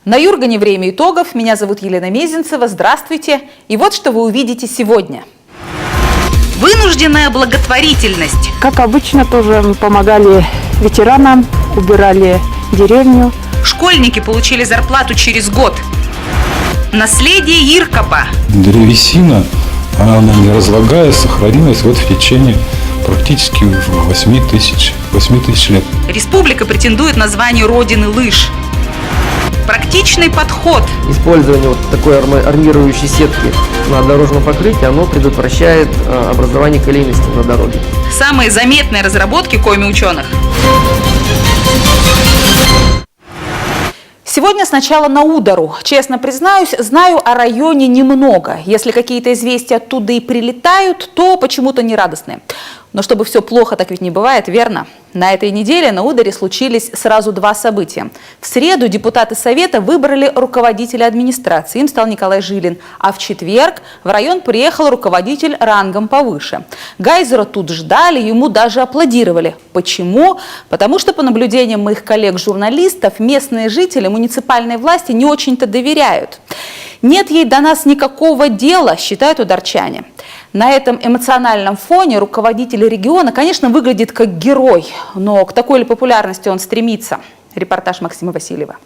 На Юргане время итогов. Меня зовут Елена Мезенцева. Здравствуйте. И вот что вы увидите сегодня. Вынужденная благотворительность. Как обычно, тоже помогали ветеранам, убирали деревню. Школьники получили зарплату через год. Наследие Иркопа. Древесина, она не разлагаясь, сохранилась вот в течение практически 8 тысяч лет. Республика претендует на звание родины лыж. Практичный подход. Использование вот такой армирующей сетки на дорожном покрытии, оно предотвращает образование колейности на дороге. Самые заметные разработки коми-ученых. Сегодня сначала на Удару. Честно признаюсь, знаю о районе немного. Если какие-то известия оттуда и прилетают, то почему-то нерадостные. Но чтобы все плохо, так ведь не бывает, верно? На этой неделе на Ударе случились сразу два события. В среду депутаты Совета выбрали руководителя администрации, им стал Николай Жилин. А в четверг в район приехал руководитель рангом повыше. Гайзера тут ждали, ему даже аплодировали. Почему? Потому что, по наблюдениям моих коллег-журналистов, местные жители муниципальной власти не очень-то доверяют. Нет ей до нас никакого дела, считают ударчане. На этом эмоциональном фоне руководитель региона, конечно, выглядит как герой, но к такой ли популярности он стремится? Репортаж Максима Васильева.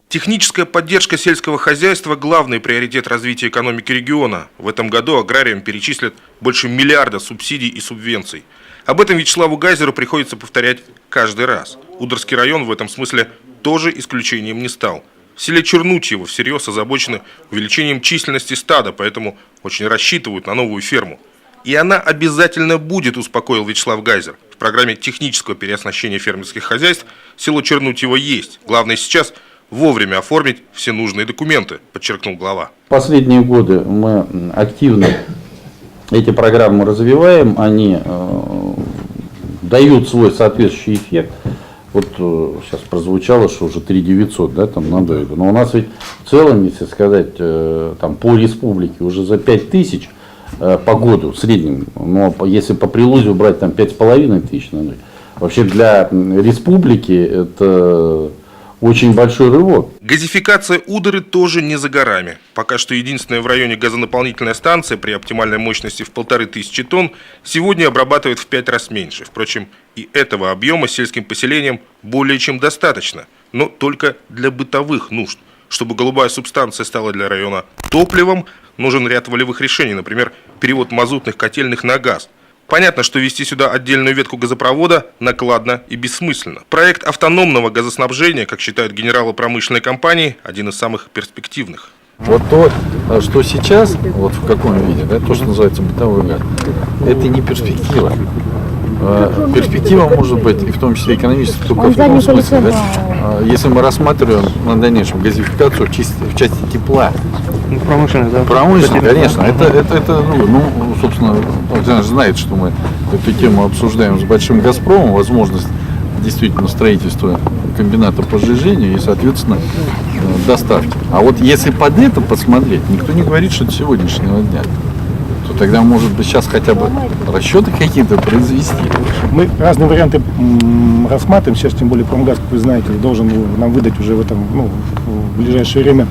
Техническая поддержка сельского хозяйства – главный приоритет развития экономики региона. В этом году аграриям перечислят больше миллиарда субсидий и субвенций. Об этом Вячеславу Гайзеру приходится повторять каждый раз. Ударский район в этом смысле тоже исключением не стал. В селе Чернутьево всерьез озабочены увеличением численности стада, поэтому очень рассчитывают на новую ферму. И она обязательно будет, успокоил Вячеслав Гайзер. В программе технического переоснащения фермерских хозяйств село Чернутьево есть. Главное сейчас вовремя оформить все нужные документы, подчеркнул глава. Последние годы мы активно эти программы развиваем, они дают свой соответствующий эффект. Вот сейчас прозвучало, что уже 3900, да, там надо это. Но у нас ведь в целом, если сказать, там по республике уже за 5000 по году в среднем. Но если по Прилузию брать, там 5500 надо. Вообще для республики это очень большой рывок. Газификация Удары тоже не за горами. Пока что единственная в районе газонаполнительная станция при оптимальной мощности в 1500 тонн сегодня обрабатывает в 5 раз меньше. Впрочем, и этого объема сельским поселениям более чем достаточно, но только для бытовых нужд. Чтобы голубая субстанция стала для района топливом, нужен ряд волевых решений, например, перевод мазутных котельных на газ. Понятно, что вести сюда отдельную ветку газопровода накладно и бессмысленно. Проект автономного газоснабжения, как считают генералы промышленной компании, один из самых перспективных. Вот то, что сейчас, вот в каком виде, да, то, что называется бытовой газ, это не перспектива. Перспектива может быть, и в том числе экономически, только в том смысле, да, если мы рассматриваем на дальнейшем газификацию в части тепла. Промышленность, да? Промышленность, конечно. Это собственно, Александр знает, что мы эту тему обсуждаем с Большим Газпромом, возможность действительно строительства комбината по сжижению и, соответственно, доставки. А вот если под это посмотреть, никто не говорит, что это сегодняшнего дня, то тогда, может быть, сейчас хотя бы расчеты какие-то произвести. Мы разные варианты рассматриваем. Сейчас, тем более, Промгаз, как вы знаете, должен нам выдать уже в ближайшее время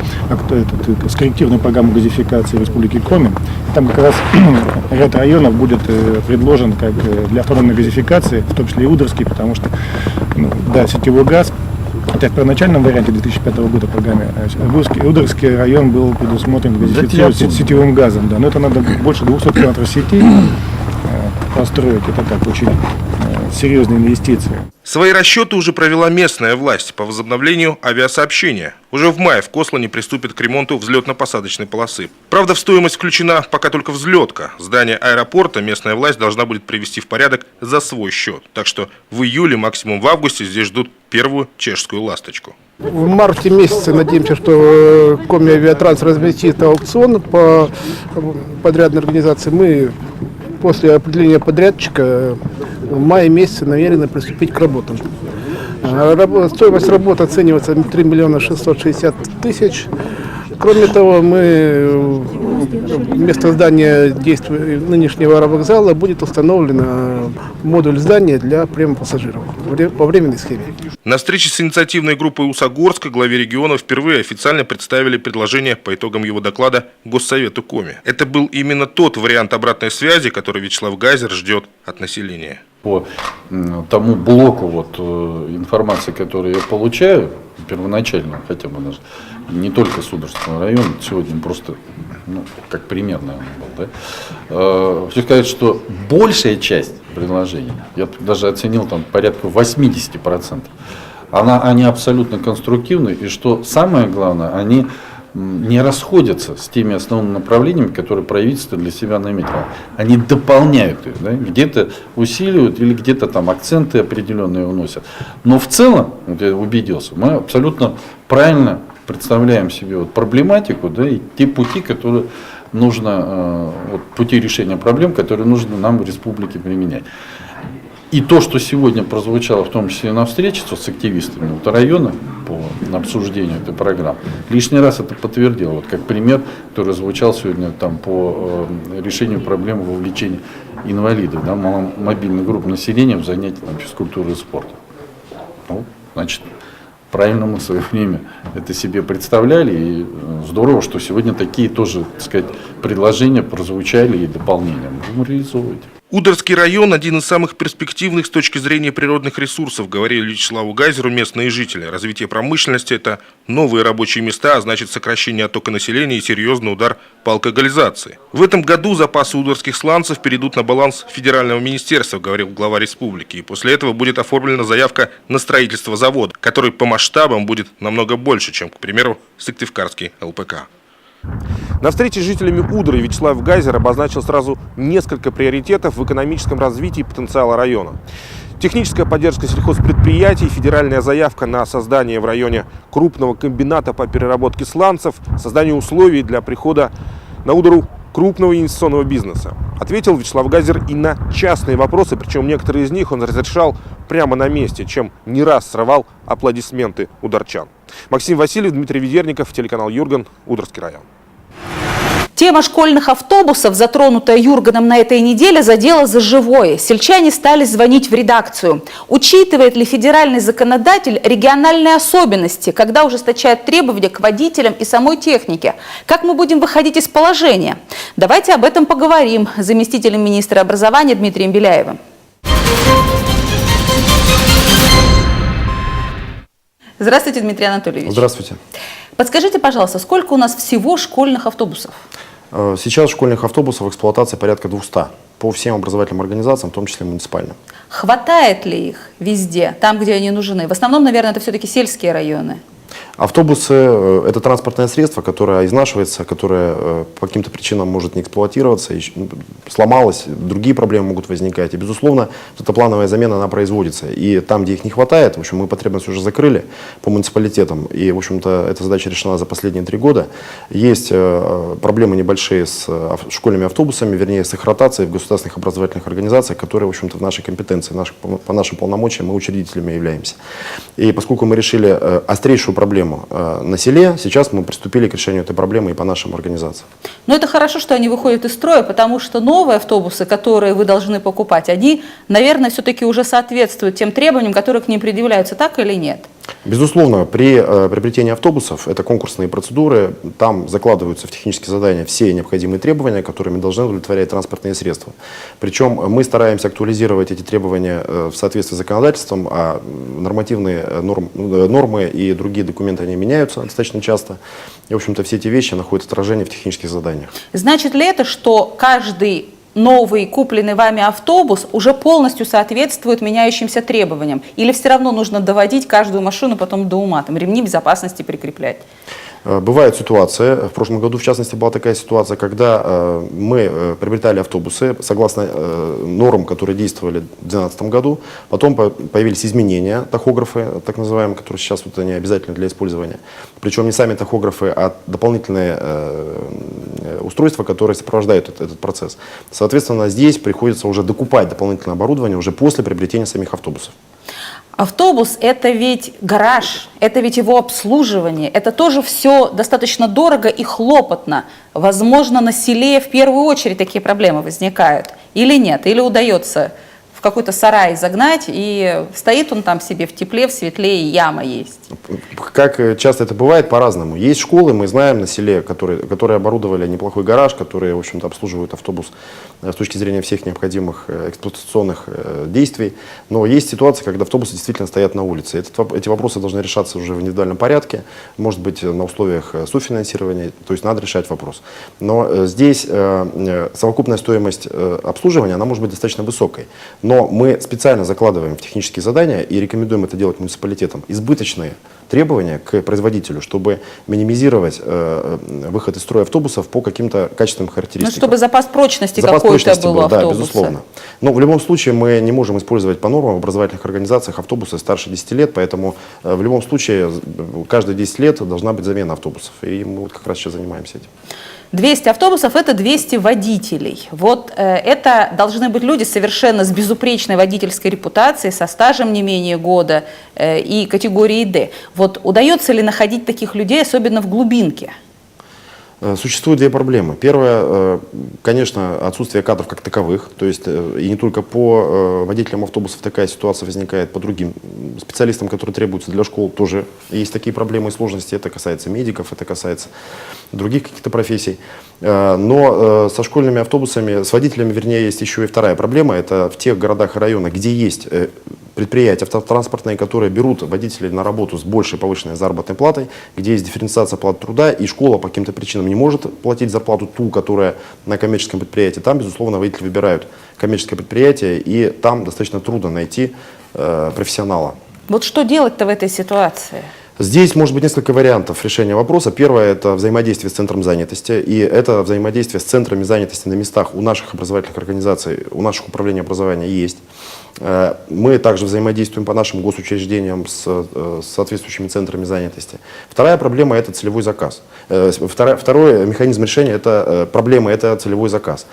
скорректированную программу газификации Республики Коми. Там как раз ряд районов будет предложен как для автономной газификации, в том числе и Ударский, потому что, сетевой газ. Хотя в первоначальном варианте 2005 года программе Ударский район был предусмотрен газифицировать сетевым газом. Да. Но это надо больше 200 километров сетей построить. Это так, очень серьезные инвестиции. Свои расчеты уже провела местная власть по возобновлению авиасообщения. Уже в мае в Кослане приступит к ремонту взлетно-посадочной полосы. Правда, в стоимость включена пока только взлетка. Здание аэропорта местная власть должна будет привести в порядок за свой счет. Так что в июле, максимум в августе здесь ждут первую чешскую ласточку. В марте месяце надеемся, что Коми Авиатранс разместит аукцион по подрядной организации. Мы после определения подрядчика в мае месяце намерены приступить к работам. Стоимость работы оценивается 3 660 000. Кроме того, мы вместо здания действия нынешнего аэровокзала будет установлен модуль здания для приема пассажиров по временной схеме. На встрече с инициативной группой Усогорска главе региона впервые официально представили предложение по итогам его доклада Госсовету Коми. Это был именно тот вариант обратной связи, который Вячеслав Гайзер ждет от населения. По тому блоку информации, которую я получаю, первоначально хотя бы даже, не только Сударского района, сегодня просто, как пример, наверное, был, да? Хочу сказать, что большая часть предложений, я даже оценил там порядка 80%, они абсолютно конструктивны, и что самое главное, они не расходятся с теми основными направлениями, которые правительство для себя наметило. Они дополняют их, да? Где-то усиливают или где-то там акценты определенные вносят. Но в целом, я убедился, мы абсолютно правильно представляем себе проблематику, да, и те пути, которые нужно, пути решения проблем, которые нужно нам в республике применять. И то, что сегодня прозвучало, в том числе и на встрече с активистами района по обсуждению этой программы, лишний раз это подтвердило. Как пример, который звучал сегодня там, по решению проблемы вовлечения инвалидов, да, мобильных групп населения в занятия физкультурой и спортом. Значит, правильно мы в свое время это себе представляли, и здорово, что сегодня такие тоже, так сказать, предложения прозвучали и дополнения будем реализовывать. Удорский район – один из самых перспективных с точки зрения природных ресурсов, говорили Вячеславу Гайзеру местные жители. Развитие промышленности – это новые рабочие места, а значит сокращение оттока населения и серьезный удар по алкоголизации. В этом году запасы удорских сланцев перейдут на баланс федерального министерства, говорил глава республики. И после этого будет оформлена заявка на строительство завода, который по масштабам будет намного больше, чем, к примеру, Сыктывкарский ЛПК. На встрече с жителями Удра Вячеслав Гайзер обозначил сразу несколько приоритетов в экономическом развитии потенциала района. Техническая поддержка сельхозпредприятий, федеральная заявка на создание в районе крупного комбината по переработке сланцев, создание условий для прихода на Удру крупного инвестиционного бизнеса. Ответил Вячеслав Гайзер и на частные вопросы, причем некоторые из них он разрешал прямо на месте, чем не раз срывал аплодисменты ударчан. Максим Васильев, Дмитрий Ведерников, телеканал Юрган, Удорский район. Тема школьных автобусов, затронутая Юрганом на этой неделе, задела за живое. Сельчане стали звонить в редакцию. Учитывает ли федеральный законодатель региональные особенности, когда ужесточает требования к водителям и самой технике? Как мы будем выходить из положения? Давайте об этом поговорим с заместителем министра образования Дмитрием Беляевым. Здравствуйте, Дмитрий Анатольевич. Здравствуйте. Подскажите, пожалуйста, сколько у нас всего школьных автобусов? Сейчас школьных автобусов в эксплуатации порядка 200 по всем образовательным организациям, в том числе муниципальным. Хватает ли их везде, там, где они нужны? В основном, наверное, это все-таки сельские районы. Автобусы – это транспортное средство, которое изнашивается, которое по каким-то причинам может не эксплуатироваться, сломалось, другие проблемы могут возникать. И, безусловно, эта плановая замена, она производится. И там, где их не хватает, в общем, мы потребность уже закрыли по муниципалитетам. И, в общем-то, эта задача решена за последние 3 года. Есть проблемы небольшие с школьными автобусами, вернее, с их ротацией в государственных образовательных организациях, которые, в общем-то, в нашей компетенции, по нашим полномочиям мы учредителями являемся. И поскольку мы решили острейшую проблему на селе, сейчас мы приступили к решению этой проблемы и по нашим организациям. Но это хорошо, что они выходят из строя, потому что новые автобусы, которые вы должны покупать, они, наверное, все-таки уже соответствуют тем требованиям, которые к ним предъявляются, так или нет? Безусловно, при приобретении автобусов, это конкурсные процедуры, там закладываются в технические задания все необходимые требования, которыми должны удовлетворять транспортные средства. Причем мы стараемся актуализировать эти требования в соответствии с законодательством, а нормативные нормы и другие документы, они меняются достаточно часто. И, в общем-то, все эти вещи находят отражение в технических заданиях. Значит ли это, что каждый новый купленный вами автобус уже полностью соответствует меняющимся требованиям? Или все равно нужно доводить каждую машину потом до ума, там, ремни безопасности прикреплять? Бывает ситуация, в прошлом году в частности была такая ситуация, когда мы приобретали автобусы согласно нормам, которые действовали в 2012 году, потом появились изменения, тахографы, так называемые, которые сейчас вот они обязательны для использования. Причем не сами тахографы, а дополнительные устройства, которые сопровождают этот процесс. Соответственно, здесь приходится уже докупать дополнительное оборудование уже после приобретения самих автобусов. Автобус – это ведь гараж, это ведь его обслуживание, это тоже все достаточно дорого и хлопотно. Возможно, на селе в первую очередь такие проблемы возникают. Или нет? Или удается в какой-то сарай загнать, и стоит он там себе в тепле, в светле, и яма есть? Как часто это бывает, по-разному. Есть школы, мы знаем на селе, которые оборудовали неплохой гараж, которые, в общем-то, обслуживают автобус с точки зрения всех необходимых эксплуатационных действий. Но есть ситуации, когда автобусы действительно стоят на улице. Эти вопросы должны решаться уже в индивидуальном порядке, может быть, на условиях софинансирования, то есть надо решать вопрос. Но здесь совокупная стоимость обслуживания, она может быть достаточно высокой. Но мы специально закладываем в технические задания и рекомендуем это делать муниципалитетам избыточные требования к производителю, чтобы минимизировать выход из строя автобусов по каким-то качественным характеристикам. Ну, чтобы запас прочности какой-то был у автобуса. Да, безусловно. Но в любом случае мы не можем использовать по нормам в образовательных организациях автобусы старше 10 лет, поэтому в любом случае каждые 10 лет должна быть замена автобусов. И мы вот как раз сейчас занимаемся этим. 200 автобусов – это 200 водителей. Вот это должны быть люди совершенно с безупречной водительской репутацией, со стажем не менее года и категорией D. Вот удается ли находить таких людей, особенно в глубинке? Существуют две проблемы. Первая, конечно, отсутствие кадров как таковых. То есть и не только по водителям автобусов такая ситуация возникает, по другим специалистам, которые требуются для школ, тоже есть такие проблемы и сложности. Это касается медиков, это касается других каких-то профессий. Но со школьными автобусами, с водителями, вернее, есть еще и вторая проблема. Это в тех городах и районах, где есть предприятия автотранспортные, которые берут водителей на работу с большей повышенной заработной платой, где есть дифференциация плат труда, и школа по каким-то причинам не может платить зарплату ту, которая на коммерческом предприятии. Там, безусловно, водители выбирают коммерческое предприятие, и там достаточно трудно найти профессионала. Вот что делать-то в этой ситуации? Здесь может быть несколько вариантов решения вопроса. Первое – это взаимодействие с центром занятости. И это взаимодействие с центрами занятости на местах у наших образовательных организаций, у наших управлений образования есть. Мы также взаимодействуем по нашим госучреждениям с соответствующими центрами занятости. Вторая проблема – это целевой заказ. Второй механизм решения это проблема – это целевой заказ.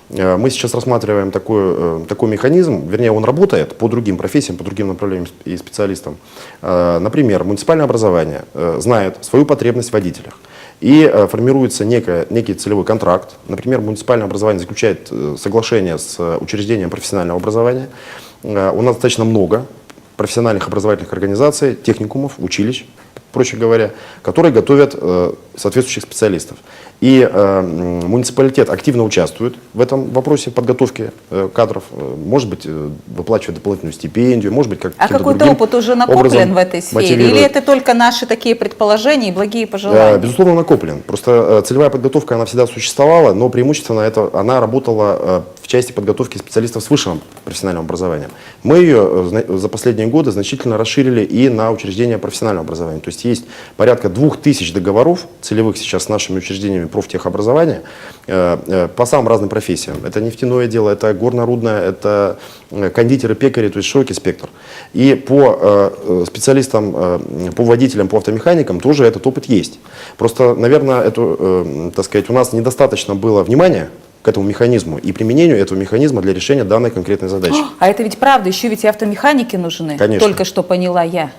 Мы сейчас рассматриваем такой механизм, вернее, он работает по другим профессиям, по другим направлениям и специалистам. Например, муниципальное образование знает свою потребность в водителях. И формируется некий целевой контракт. Например, муниципальное образование заключает соглашение с учреждением профессионального образования. У нас достаточно много профессиональных образовательных организаций, техникумов, училищ, проще говоря, которые готовят соответствующих специалистов. И муниципалитет активно участвует в этом вопросе подготовки кадров, может быть, выплачивает дополнительную стипендию, может быть, А какой-то опыт уже накоплен в этой сфере? Или это только наши такие предположения и благие пожелания? Безусловно, накоплен. Просто целевая подготовка, она всегда существовала, но преимущественно она работала в части подготовки специалистов с высшим профессиональным образованием. Мы ее за последние годы значительно расширили и на учреждения профессионального образования. То есть порядка 2000 договоров целевых сейчас с нашими учреждениями профтехобразования по самым разным профессиям. Это нефтяное дело, это горно-рудное, это кондитеры, пекари, то есть широкий спектр. И по специалистам, по водителям, по автомеханикам тоже этот опыт есть. Просто, наверное, так сказать, у нас недостаточно было внимания к этому механизму и применению этого механизма для решения данной конкретной задачи. А это ведь правда, еще ведь и автомеханики нужны. Конечно. Только что поняла я.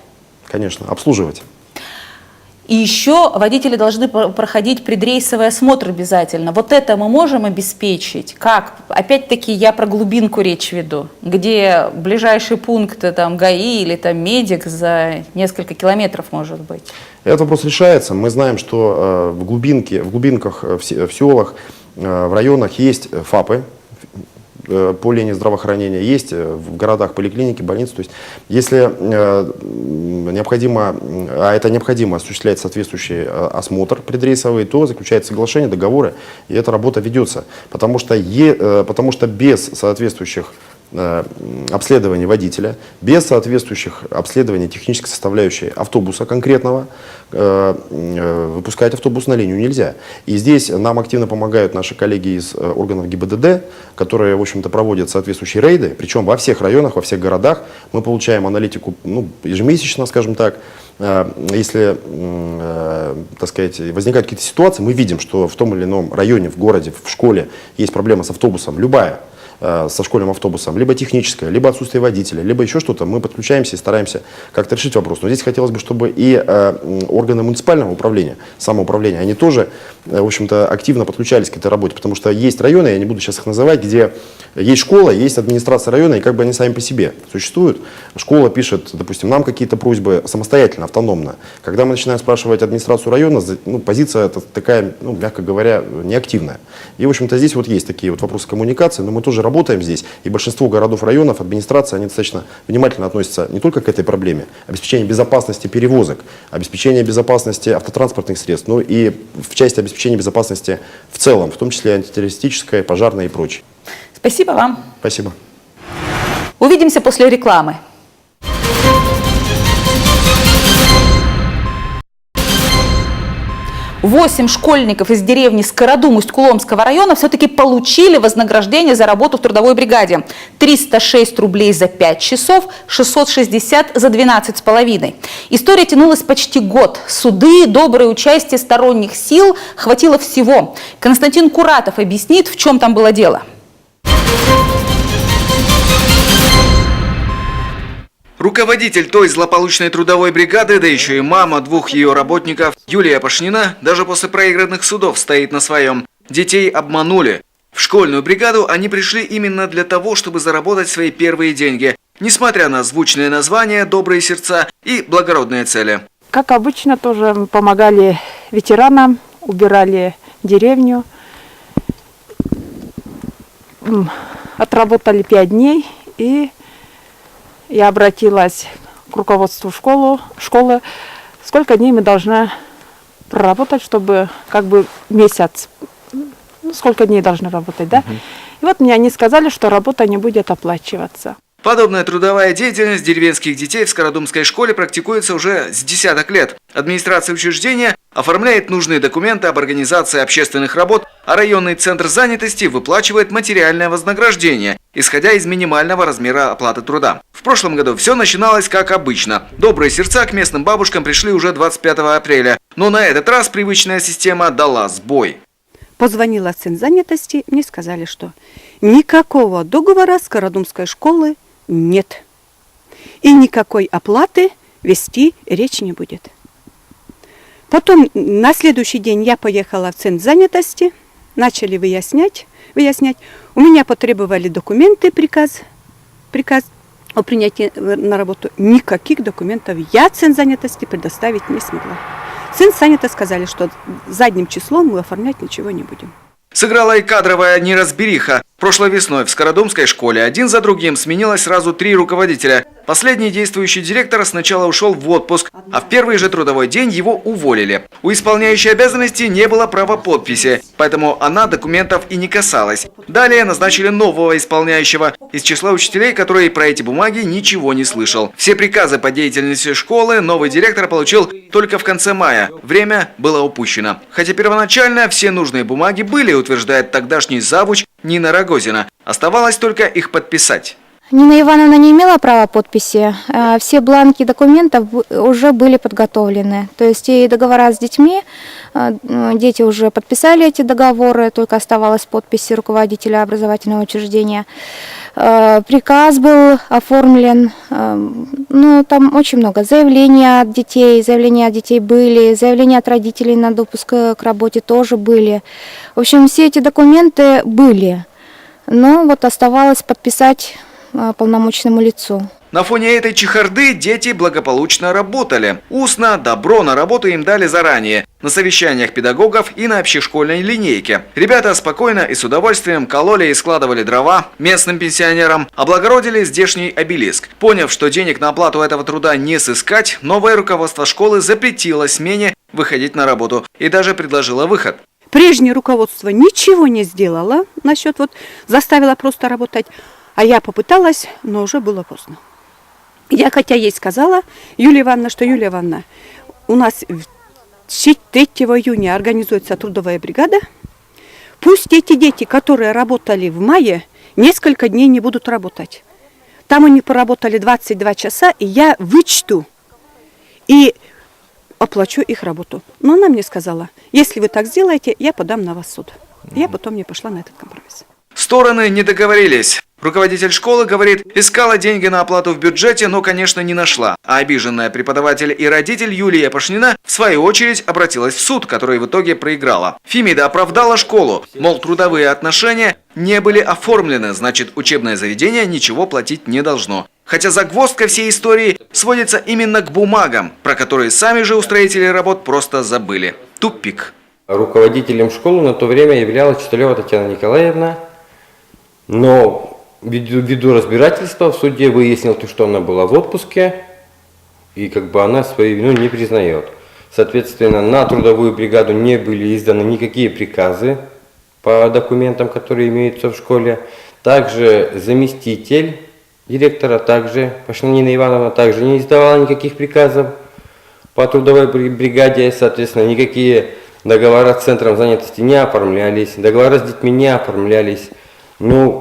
Конечно, обслуживать. И еще водители должны проходить предрейсовый осмотр обязательно. Вот это мы можем обеспечить? Как? Опять-таки я про глубинку речь веду, где ближайший пункт там ГАИ или там медик за несколько километров может быть. Этот вопрос решается. Мы знаем, что в глубинках, в селах, в районах есть ФАПы по линии здравоохранения, есть в городах поликлиники, больницы. То есть, если необходимо, а это необходимо осуществлять соответствующий осмотр предрейсовый, то заключается соглашение, договоры, и эта работа ведется. Потому что без соответствующих обследований водителя, без соответствующих обследований технической составляющей автобуса конкретного, выпускать автобус на линию нельзя. И здесь нам активно помогают наши коллеги из органов ГИБДД, которые, в общем-то, проводят соответствующие рейды, причем во всех районах, во всех городах. Мы получаем аналитику ежемесячно, скажем так. Если, так сказать, возникают какие-то ситуации, мы видим, что в том или ином районе, в городе, в школе есть проблема с автобусом, любая. со школьным автобусом, либо техническое, либо отсутствие водителя, либо еще что-то, мы подключаемся и стараемся как-то решить вопрос. Но здесь хотелось бы, чтобы и органы муниципального управления, самоуправления, они тоже, в общем-то, активно подключались к этой работе, потому что есть районы, я не буду сейчас их называть, где есть школа, есть администрация района, и как бы они сами по себе существуют. Школа пишет, допустим, нам какие-то просьбы самостоятельно, автономно. Когда мы начинаем спрашивать администрацию района, позиция такая, мягко говоря, неактивная. И, в общем-то, здесь вот есть такие вот вопросы коммуникации, но мы тоже работаем здесь, и большинство городов, районов, администрации, они достаточно внимательно относятся не только к этой проблеме, обеспечения безопасности перевозок, обеспечения безопасности автотранспортных средств, но и в части обеспечения безопасности в целом, в том числе антитеррористической, пожарной и прочей. Спасибо вам. Спасибо. Увидимся после рекламы. Восемь школьников из деревни Скородум Усть-Куломского района все-таки получили вознаграждение за работу в трудовой бригаде. 306 рублей за 5 часов, 660 за 12,5. История тянулась почти год. Суды, доброе участие сторонних сил хватило всего. Константин Куратов объяснит, в чем там было дело. Руководитель той злополучной трудовой бригады, да еще и мама двух ее работников, Юлия Пашнина, даже после проигранных судов стоит на своем. Детей обманули. В школьную бригаду они пришли именно для того, чтобы заработать свои первые деньги, несмотря на звучное название, добрые сердца и благородные цели. Как обычно, тоже мы помогали ветеранам, убирали деревню. Отработали 5 дней, и я обратилась к руководству школы, сколько дней мы должны проработать, чтобы как бы месяц, сколько дней должны работать, да? И вот мне они сказали, что работа не будет оплачиваться. Подобная трудовая деятельность деревенских детей в Скородумской школе практикуется уже с десяток лет. Администрация учреждения оформляет нужные документы об организации общественных работ, а районный центр занятости выплачивает материальное вознаграждение, исходя из минимального размера оплаты труда. В прошлом году все начиналось как обычно. Добрые сердца к местным бабушкам пришли уже 25 апреля, но на этот раз привычная система дала сбой. Позвонила в центр занятости, мне сказали, что никакого договора Скородумской школы нет. И никакой оплаты вести речи не будет. Потом на следующий день я поехала в центр занятости, начали выяснять. У меня потребовали документы, приказ о принятии на работу. Никаких документов я в центр занятости предоставить не смогла. В центр занятости сказали, что задним числом мы оформлять ничего не будем. Сыграла и кадровая неразбериха. Прошлой весной в Скородумской школе один за другим сменилось сразу 3 руководителя. Последний действующий директор сначала ушел в отпуск, а в первый же трудовой день его уволили. У исполняющей обязанности не было права подписи, поэтому она документов и не касалась. Далее назначили нового исполняющего из числа учителей, который про эти бумаги ничего не слышал. Все приказы по деятельности школы новый директор получил только в конце мая. Время было упущено. Хотя первоначально все нужные бумаги были, утверждает тогдашний завуч Нина Рогозина. Оставалось только их подписать. Нина Ивановна не имела права подписи. Все бланки документов уже были подготовлены. То есть и договора с детьми, дети уже подписали эти договоры, только оставалась подпись руководителя образовательного учреждения. Приказ был оформлен, ну там очень много. Заявления от детей были, заявления от родителей на допуск к работе тоже были. В общем, все эти документы были, но вот оставалось подписать полномочному лицу. На фоне этой чехарды дети благополучно работали. Устно добро на работу им дали заранее, на совещаниях педагогов и на общешкольной линейке. Ребята спокойно и с удовольствием кололи и складывали дрова местным пенсионерам, облагородили здешний обелиск. Поняв, что денег на оплату этого труда не сыскать, новое руководство школы запретило смене выходить на работу и даже предложило выход. Прежнее руководство ничего не сделало насчет заставило просто работать. А я попыталась, но уже было поздно. Я хотя ей сказала, Юлия Ивановна, у нас 3 июня организуется трудовая бригада. Пусть эти дети, которые работали в мае, несколько дней не будут работать. Там они поработали 22 часа, и я вычту и оплачу их работу. Но она мне сказала, если вы так сделаете, я подам на вас в суд. Я потом не пошла на этот компромисс. Стороны не договорились. Руководитель школы говорит, искала деньги на оплату в бюджете, но, конечно, не нашла. А обиженная преподаватель и родитель Юлия Пашнина, в свою очередь, обратилась в суд, который в итоге проиграла. Фемида оправдала школу, мол, трудовые отношения не были оформлены, значит, учебное заведение ничего платить не должно. Хотя загвоздка всей истории сводится именно к бумагам, про которые сами же устроители работ просто забыли. Тупик. Руководителем школы на то время являлась Чтолева Татьяна Николаевна, но ввиду разбирательства в суде выяснил, что она была в отпуске, и она свою вину не признает. Соответственно, на трудовую бригаду не были изданы никакие приказы по документам, которые имеются в школе. Также заместитель директора, Пашнина Нина Ивановна, также не издавала никаких приказов по трудовой бригаде. Соответственно, никакие договора с центром занятости не оформлялись, договора с детьми не оформлялись.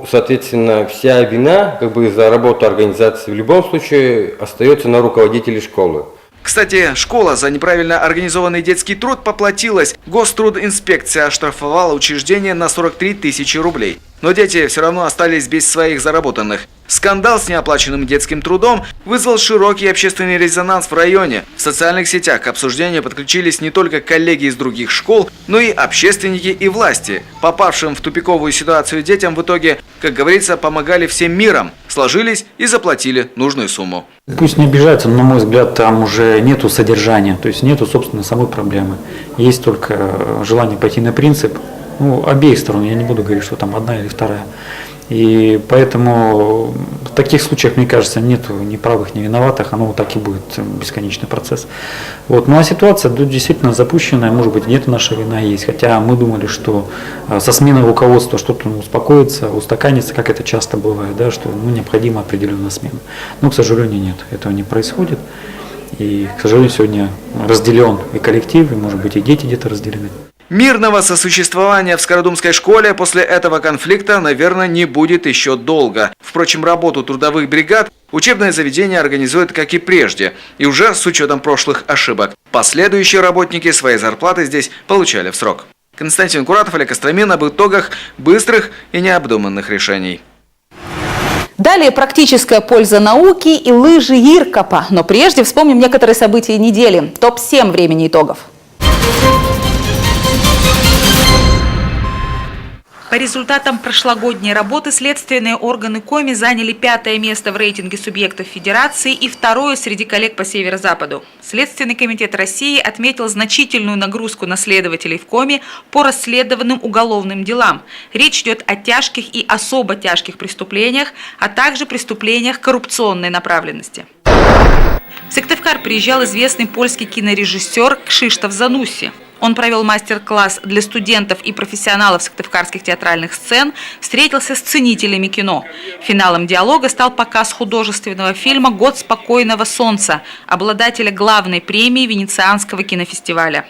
Соответственно, вся вина за работу организации в любом случае остается на руководителе школы. Кстати, школа за неправильно организованный детский труд поплатилась. Гострудинспекция оштрафовала учреждение на 43 тысячи рублей. Но дети все равно остались без своих заработанных. Скандал с неоплаченным детским трудом вызвал широкий общественный резонанс в районе. В социальных сетях к обсуждению подключились не только коллеги из других школ, но и общественники и власти. Попавшим в тупиковую ситуацию детям в итоге, как говорится, помогали всем миром, сложились и заплатили нужную сумму. Пусть не обижаются, но, на мой взгляд, там уже нету содержания, то есть нету, собственно, самой проблемы. Есть только желание пойти на принцип, обеих сторон, я не буду говорить, что там одна или вторая. И поэтому в таких случаях, мне кажется, нет ни правых, ни виноватых, оно так и будет, бесконечный процесс. Ну а ситуация действительно запущенная, может быть, где-то наша вина есть, хотя мы думали, что со сменой руководства что-то успокоится, устаканится, как это часто бывает, да, что необходима определенная смена. Но, к сожалению, нет, этого не происходит. И, к сожалению, сегодня разделен и коллектив, и, может быть, и дети где-то разделены. Мирного сосуществования в Скородумской школе после этого конфликта, наверное, не будет еще долго. Впрочем, работу трудовых бригад учебное заведение организует, как и прежде, и уже с учетом прошлых ошибок. Последующие работники свои зарплаты здесь получали в срок. Константин Куратов, Олег Остромин об итогах быстрых и необдуманных решений. Далее практическая польза науки и лыжи Иркопа. Но прежде вспомним некоторые события недели. Топ-7 времени итогов. По результатам прошлогодней работы следственные органы Коми заняли 5-е место в рейтинге субъектов Федерации и 2-е среди коллег по Северо-Западу. Следственный комитет России отметил значительную нагрузку на следователей в Коми по расследованным уголовным делам. Речь идет о тяжких и особо тяжких преступлениях, а также преступлениях коррупционной направленности. В Сыктывкар приезжал известный польский кинорежиссер Кшиштоф Занусси. Он провел мастер-класс для студентов и профессионалов сыктывкарских театральных сцен, встретился с ценителями кино. Финалом диалога стал показ художественного фильма «Год спокойного солнца», обладателя главной премии Венецианского кинофестиваля.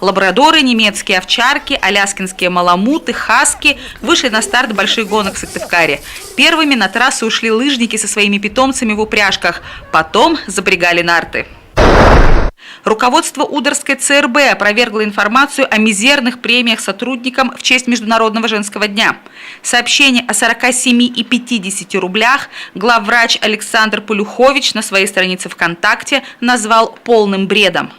Лабрадоры, немецкие овчарки, аляскинские маламуты, хаски вышли на старт больших гонок в Сыктывкаре. Первыми на трассу ушли лыжники со своими питомцами в упряжках, потом запрягали нарты. Руководство Ударской ЦРБ опровергло информацию о мизерных премиях сотрудникам в честь Международного женского дня. Сообщение о 47 и 50 рублях главврач Александр Полюхович на своей странице ВКонтакте назвал полным бредом.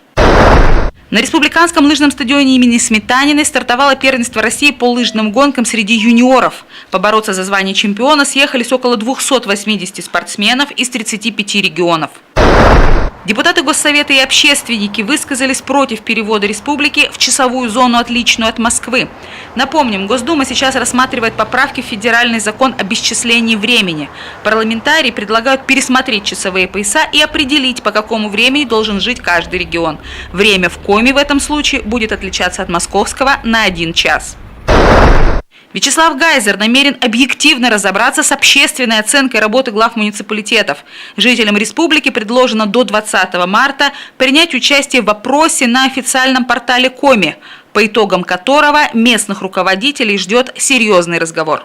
На республиканском лыжном стадионе имени Сметаниной стартовало первенство России по лыжным гонкам среди юниоров. Побороться за звание чемпиона съехались около 280 спортсменов из 35 регионов. Депутаты Госсовета и общественники высказались против перевода республики в часовую зону, отличную от Москвы. Напомним, Госдума сейчас рассматривает поправки в федеральный закон об исчислении времени. Парламентарии предлагают пересмотреть часовые пояса и определить, по какому времени должен жить каждый регион. Время в Коми в этом случае будет отличаться от московского на 1 час. Вячеслав Гайзер намерен объективно разобраться с общественной оценкой работы глав муниципалитетов. Жителям республики предложено до 20 марта принять участие в опросе на официальном портале Коми, по итогам которого местных руководителей ждет серьезный разговор.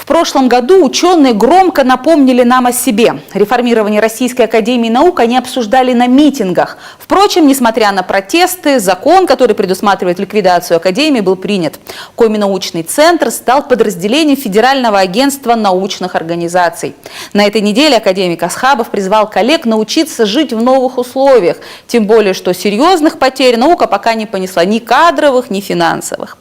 В прошлом году ученые громко напомнили нам о себе. Реформирование Российской академии наук они обсуждали на митингах. Впрочем, несмотря на протесты, закон, который предусматривает ликвидацию академии, был принят. Коми-научный центр стал подразделением Федерального агентства научных организаций. На этой неделе академик Асхабов призвал коллег научиться жить в новых условиях. Тем более, что серьезных потерь наука пока не понесла ни кадровых, ни финансовых.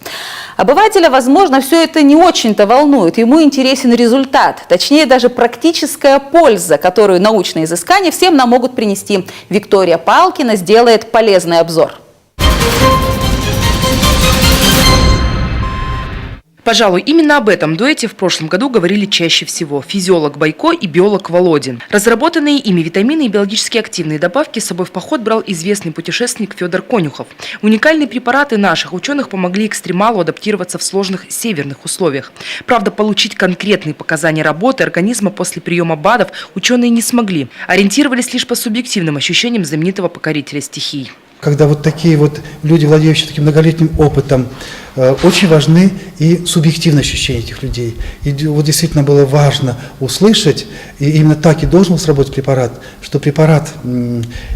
Обывателя, возможно, все это не очень-то волнует. Ему интересен результат, точнее даже практическая польза, которую научные изыскания всем нам могут принести. Виктория Палкина сделает полезный обзор. Пожалуй, именно об этом дуэте в прошлом году говорили чаще всего физиолог Байко и биолог Володин. Разработанные ими витамины и биологически активные добавки с собой в поход брал известный путешественник Федор Конюхов. Уникальные препараты наших ученых помогли экстремалу адаптироваться в сложных северных условиях. Правда, получить конкретные показания работы организма после приема БАДов ученые не смогли. Ориентировались лишь по субъективным ощущениям знаменитого покорителя стихий. Когда вот такие вот люди, владеющие таким многолетним опытом, очень важны и субъективные ощущения этих людей. И вот действительно было важно услышать, и именно так и должен сработать препарат, что препарат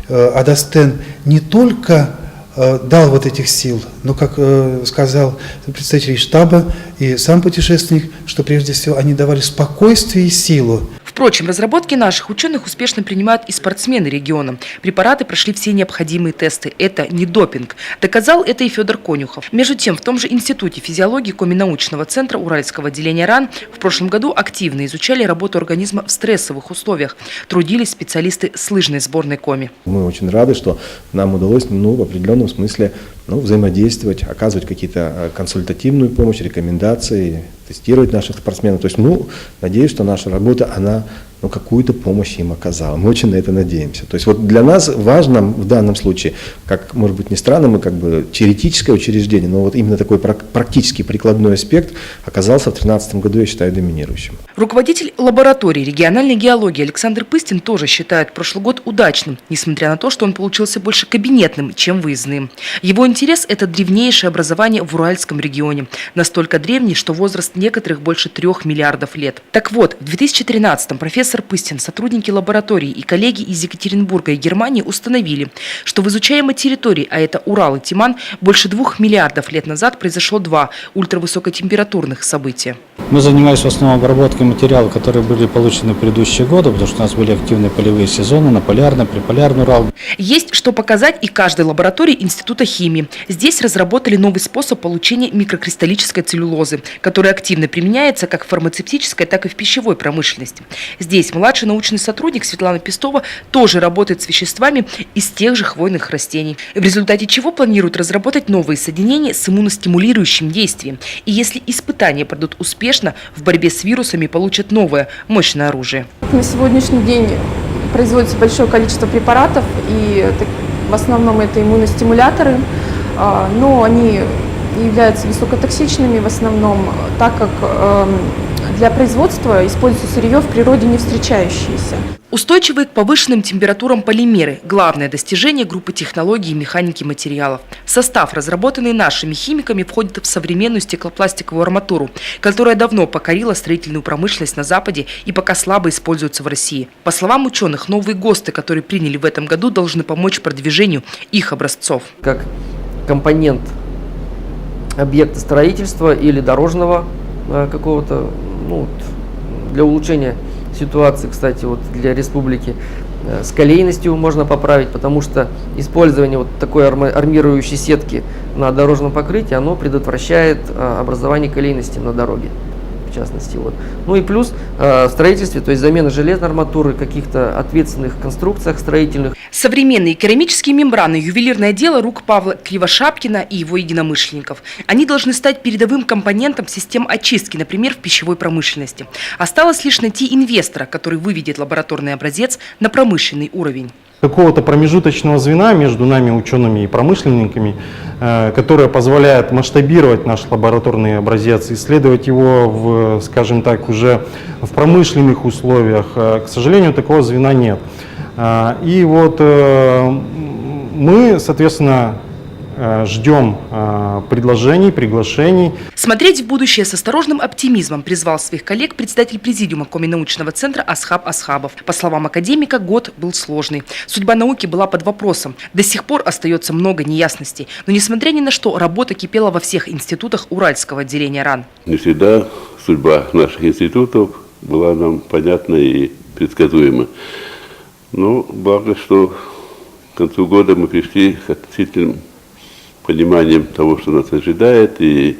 Адастен не только дал вот этих сил, но, как сказал представитель штаба и сам путешественник, что прежде всего они давали спокойствие и силу. Впрочем, разработки наших ученых успешно принимают и спортсмены региона. Препараты прошли все необходимые тесты. Это не допинг. Доказал это и Федор Конюхов. Между тем, в том же Институте физиологии Коми-научного центра Уральского отделения РАН в прошлом году активно изучали работу организма в стрессовых условиях. Трудились специалисты с лыжной сборной Коми. Мы очень рады, что нам удалось в определенном смысле взаимодействовать, оказывать какие-то консультативную помощь, рекомендации, тестировать наших спортсменов. То есть, надеюсь, что наша работа, она какую-то помощь им оказала. Мы очень на это надеемся. То есть вот для нас важно в данном случае, как, может быть, ни странно, мы как бы теоретическое учреждение, но вот именно такой практический прикладной аспект оказался в 2013 году, я считаю, доминирующим. Руководитель лаборатории региональной геологии Александр Пыстин тоже считает прошлый год удачным, несмотря на то, что он получился больше кабинетным, чем выездным. Его интерес – это древнейшее образование в Уральском регионе. Настолько древний, что возраст некоторых больше 3 миллиардов лет. Так вот, в 2013-м профессор Пыстин, сотрудники лаборатории и коллеги из Екатеринбурга и Германии установили, что в изучаемой территории, а это Урал и Тиман, больше 2 миллиардов лет назад произошло 2 ультравысокотемпературных события. Мы занимались в основном обработкой материалов, которые были получены в предыдущие годы, потому что у нас были активные полевые сезоны на полярный, приполярный Урал. Есть что показать и каждой лаборатории Института химии. Здесь разработали новый способ получения микрокристаллической целлюлозы, которая активно применяется как в фармацевтической, так и в пищевой промышленности. Здесь младший научный сотрудник Светлана Пестова тоже работает с веществами из тех же хвойных растений, в результате чего планируют разработать новые соединения с иммуностимулирующим действием. И если испытания пройдут успешно, в борьбе с вирусами получат новое, мощное оружие. На сегодняшний день производится большое количество препаратов, и в основном это иммуностимуляторы, но они являются высокотоксичными в основном, так как для производства используется сырье в природе не встречающееся. Устойчивые к повышенным температурам полимеры – главное достижение группы технологий и механики материалов. В состав, разработанный нашими химиками, входит в современную стеклопластиковую арматуру, которая давно покорила строительную промышленность на Западе и пока слабо используется в России. По словам ученых, новые ГОСТы, которые приняли в этом году, должны помочь продвижению их образцов. Как компонент объекта строительства или дорожного какого-то, для улучшения ситуации, кстати, вот для республики, с колейностью можно поправить, потому что использование вот такой армирующей сетки на дорожном покрытии, оно предотвращает образование колейности на дороге, в частности. Ну и плюс в строительстве, то есть замена железной арматуры, каких-то ответственных конструкциях строительных. Современные керамические мембраны – ювелирное дело рук Павла Кривошапкина и его единомышленников. Они должны стать передовым компонентом систем очистки, например, в пищевой промышленности. Осталось лишь найти инвестора, который выведет лабораторный образец на промышленный уровень. Какого-то промежуточного звена между нами, учеными и промышленниками, которое позволяет масштабировать наш лабораторный образец, исследовать его, скажем так, уже в промышленных условиях. К сожалению, такого звена нет. И вот мы, соответственно, ждем предложений, приглашений. Смотреть в будущее с осторожным оптимизмом призвал своих коллег председатель президиума Коми-научного центра Асхаб Асхабов. По словам академика, год был сложный. Судьба науки была под вопросом. До сих пор остается много неясностей. Но несмотря ни на что, работа кипела во всех институтах Уральского отделения РАН. Не всегда судьба наших институтов была нам понятна и предсказуема. Но благо, что к концу года мы пришли к относительным пониманием того, что нас ожидает, и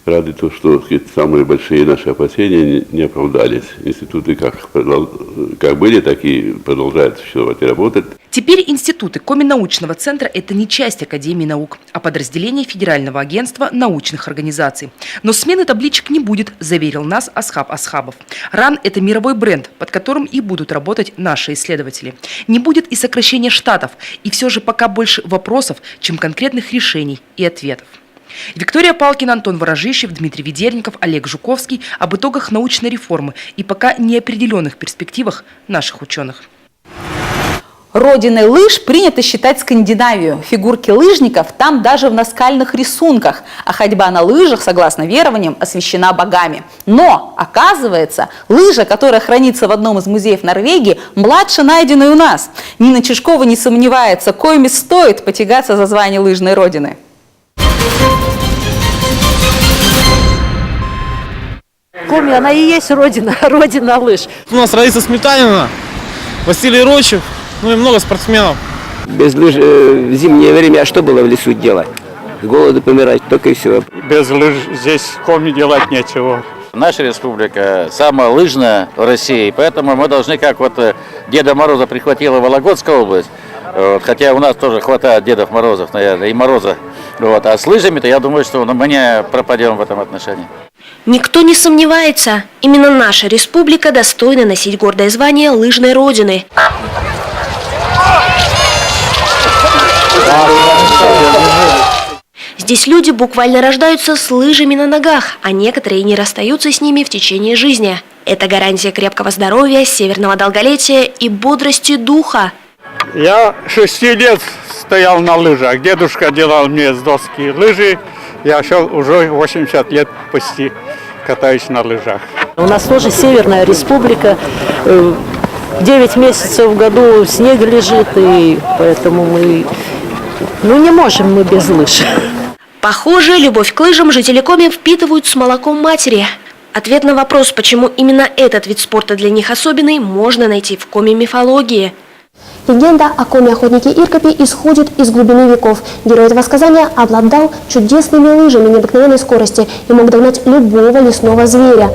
рады то, что самые большие наши опасения не оправдались. Институты как были, так и продолжают существовать и работать. Теперь институты Коми-научного центра – это не часть Академии наук, а подразделение Федерального агентства научных организаций. Но смены табличек не будет, заверил нас Асхаб Асхабов. РАН – это мировой бренд, под которым и будут работать наши исследователи. Не будет и сокращения штатов, и все же пока больше вопросов, чем конкретных решений и ответов. Виктория Палкина, Антон Ворожищев, Дмитрий Ведерников, Олег Жуковский об итогах научной реформы и пока неопределенных перспективах наших ученых. Родиной лыж принято считать Скандинавию. Фигурки лыжников там даже в наскальных рисунках, а ходьба на лыжах, согласно верованиям, освящена богами. Но, оказывается, лыжа, которая хранится в одном из музеев Норвегии, младше найденной у нас. Нина Чешкова не сомневается, коими стоит потягаться за звание лыжной родины. Коми, она и есть родина, родина лыж. У нас Раиса Сметанина, Василий Рочев, ну и много спортсменов. Без лыж в зимнее время что было в лесу делать? С голоду помирать, только и все. Без лыж здесь в Коми делать нечего. Наша республика самая лыжная в России, поэтому мы должны, как вот Деда Мороза прихватила Вологодская область, хотя у нас тоже хватает Дедов Морозов, наверное, и Мороза. А с лыжами-то я думаю, что мы не пропадем в этом отношении. Никто не сомневается, именно наша республика достойна носить гордое звание лыжной родины. Здесь люди буквально рождаются с лыжами на ногах, а некоторые не расстаются с ними в течение жизни. Это гарантия крепкого здоровья, северного долголетия и бодрости духа. Я 6 лет стоял на лыжах. Дедушка делал мне с доски лыжи. Я уже 80 лет почти катаюсь на лыжах. У нас тоже Северная республика. 9 месяцев в году снег лежит, и поэтому мы не можем мы без лыж. Похоже, любовь к лыжам жители Коми впитывают с молоком матери. Ответ на вопрос, почему именно этот вид спорта для них особенный, можно найти в коми-мифологии. Легенда о коми-охотнике Иркопе исходит из глубины веков. Герой этого сказания обладал чудесными лыжами необыкновенной скорости и мог догнать любого лесного зверя.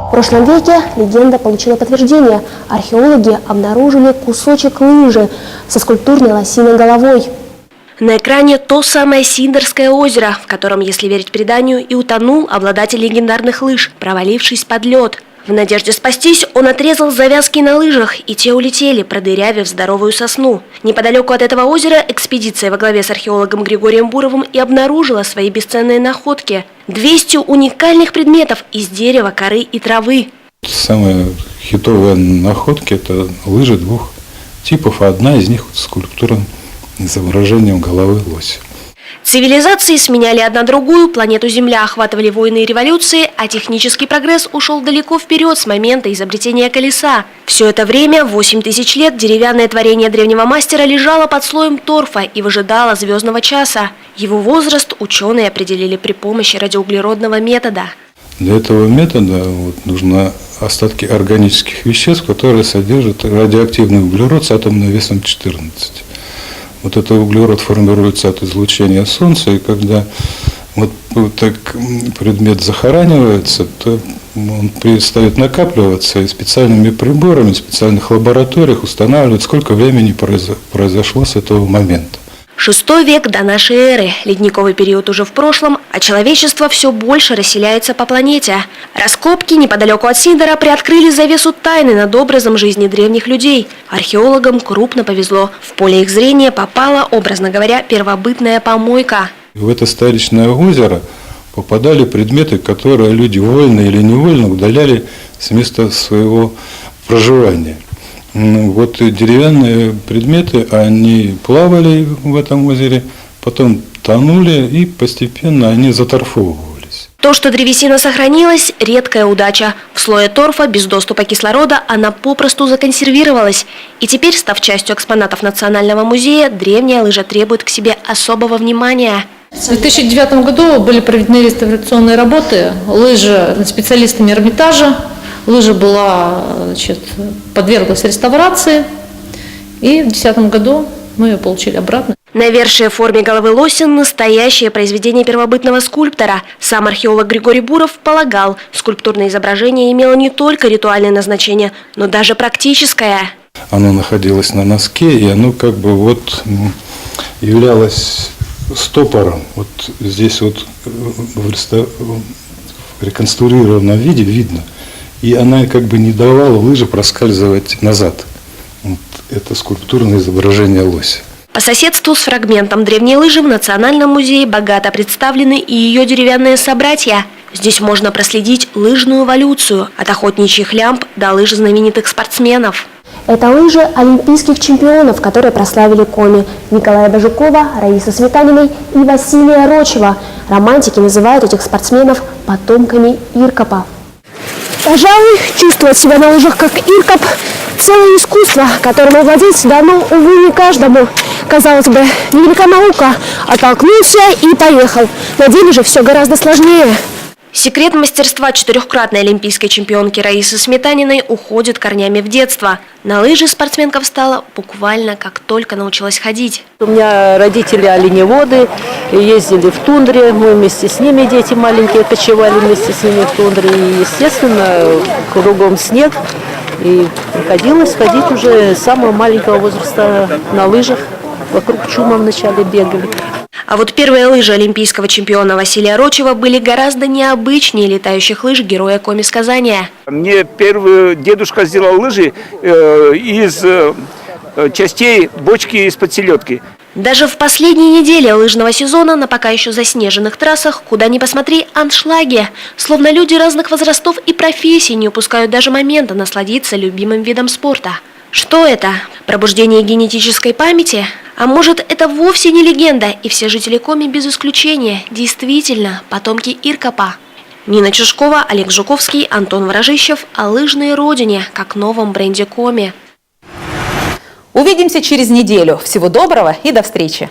В прошлом веке легенда получила подтверждение. Археологи обнаружили кусочек лыжи со скульптурной лосиной головой. На экране то самое Синдерское озеро, в котором, если верить преданию, и утонул обладатель легендарных лыж, провалившись под лед. В надежде спастись, он отрезал завязки на лыжах, и те улетели, продырявив здоровую сосну. Неподалеку от этого озера экспедиция во главе с археологом Григорием Буровым и обнаружила свои бесценные находки. 200 уникальных предметов из дерева, коры и травы. Самые хитовые находки – это лыжи двух типов, а одна из них – скульптура изображением головы лося. Цивилизации сменяли одна другую, планету Земля охватывали войны и революции, а технический прогресс ушел далеко вперед с момента изобретения колеса. Все это время, 8000 лет, деревянное творение древнего мастера лежало под слоем торфа и выжидало звездного часа. Его возраст ученые определили при помощи радиоуглеродного метода. Для этого метода нужны остатки органических веществ, которые содержат радиоактивный углерод с атомным весом 14. Вот этот углерод формируется от излучения Солнца, и когда так предмет захоранивается, то он перестает накапливаться, и специальными приборами, в специальных лабораториях устанавливают, сколько времени произошло с этого момента. 6 век до нашей эры, ледниковый период уже в прошлом, а человечество все больше расселяется по планете. Раскопки неподалеку от Синдера приоткрыли завесу тайны над образом жизни древних людей. Археологам крупно повезло. В поле их зрения попала, образно говоря, первобытная помойка. В это старичное озеро попадали предметы, которые люди вольно или невольно удаляли с места своего проживания. Вот деревянные предметы, они плавали в этом озере, потом тонули и постепенно они заторфовывались. То, что древесина сохранилась – редкая удача. В слое торфа без доступа кислорода она попросту законсервировалась. И теперь, став частью экспонатов Национального музея, древняя лыжа требует к себе особого внимания. В 2009 году были проведены реставрационные работы. Лыжа специалистами Эрмитажа. Лыжа была, подверглась реставрации. И в 2010 году мы ее получили обратно. Навершие в форме головы лося – настоящее произведение первобытного скульптора. Сам археолог Григорий Буров полагал, скульптурное изображение имело не только ритуальное назначение, но даже практическое. Оно находилось на носке, и оно как бы вот являлось стопором. Вот здесь вот в реконструированном виде видно. И она как бы не давала лыже проскальзывать назад. Вот это скульптурное изображение лося. По соседству с фрагментом древней лыжи в Национальном музее богато представлены и ее деревянные собратья. Здесь можно проследить лыжную эволюцию от охотничьих лямб до лыж знаменитых спортсменов. Это лыжи олимпийских чемпионов, которые прославили Коми: Николая Бажукова, Раисы Сметаниной и Василия Рочева. Романтики называют этих спортсменов потомками Иркопа. Пожалуй, чувствовать себя на лыжах как Иркоп – целое искусство, которым овладеть дано, увы, не каждому. Казалось бы, невелика наука, оттолкнулся и поехал. На деле же все гораздо сложнее. Секрет мастерства четырехкратной олимпийской чемпионки Раисы Сметаниной уходит корнями в детство. На лыжи спортсменка встала буквально как только научилась ходить. У меня родители оленеводы, ездили в тундре, мы вместе с ними, дети маленькие, кочевали вместе с ними в тундре. И, естественно, кругом снег. И приходилось ходить уже с самого маленького возраста на лыжах. Вокруг чума вначале бегали. А вот первые лыжи олимпийского чемпиона Василия Рочева были гораздо необычнее летающих лыж героя Коми сказания. Мне первый дедушка сделал лыжи из частей бочки из-под селедки. Даже в последней неделе лыжного сезона на пока еще заснеженных трассах, куда ни посмотри, аншлаги. Словно люди разных возрастов и профессий не упускают даже момента насладиться любимым видом спорта. Что это? Пробуждение генетической памяти? А может, это вовсе не легенда, и все жители Коми без исключения действительно потомки Иркопа? Нина Чешкова, Олег Жуковский, Антон Ворожищев о лыжной родине, как новом бренде Коми. Увидимся через неделю. Всего доброго и до встречи.